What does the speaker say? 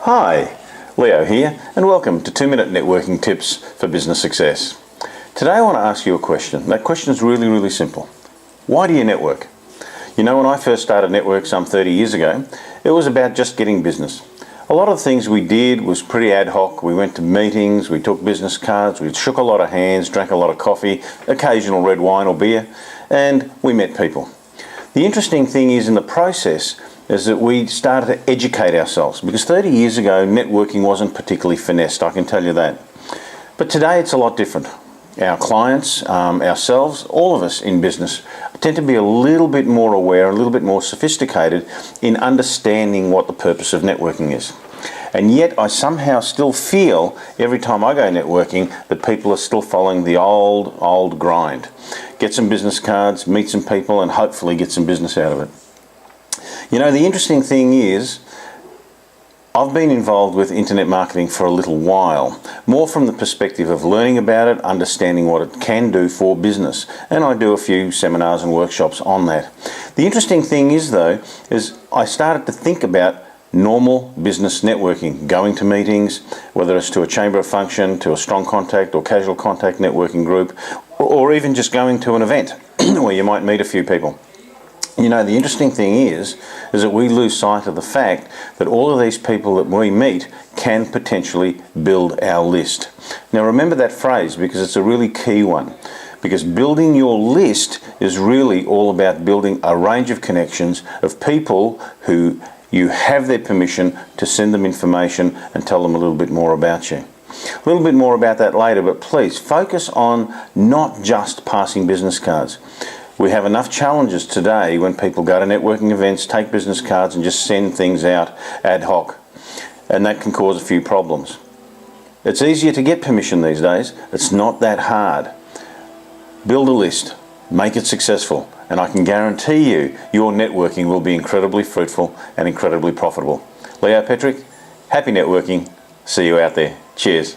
Hi, Leo here, and welcome to 2-Minute Networking Tips for Business Success. Today I want to ask you a question. That question is really simple. Why do you network? You know, when I first started Network some 30 years ago, it was about just getting business. A lot of things we did was pretty ad hoc. We went to meetings, we took business cards, we shook a lot of hands, drank a lot of coffee, occasional red wine or beer, and we met people. The interesting thing is in the process is that we started to educate ourselves, because 30 years ago networking wasn't particularly finessed, I can tell you that. But today it's a lot different. Our clients, ourselves, all of us in business tend to be a little bit more aware, a little bit more sophisticated in understanding what the purpose of networking is. And yet I somehow still feel every time I go networking that people are still following the old grind. Get some business cards, meet some people, and hopefully get some business out of it. You know, the interesting thing is, I've been involved with internet marketing for a little while, more from the perspective of learning about it, understanding what it can do for business, and I do a few seminars and workshops on that. The interesting thing is though, is I started to think about normal business networking, going to meetings, whether it's to a chamber of function, to a strong contact or casual contact networking group, or even just going to an event where you might meet a few people. You know, the interesting thing is that we lose sight of the fact that all of these people that we meet can potentially build our list. Now remember that phrase, because it's a really key one. Because building your list is really all about building a range of connections of people who you have their permission to send them information and tell them a little bit more about you. A little bit more about that later, but please focus on not just passing business cards. We have enough challenges today when people go to networking events, take business cards and just send things out ad hoc. And that can cause a few problems. It's easier to get permission these days. It's not that hard. Build a list, make it successful, and I can guarantee you your networking will be incredibly fruitful and incredibly profitable. Leo Petrick, happy networking. See you out there. Cheers.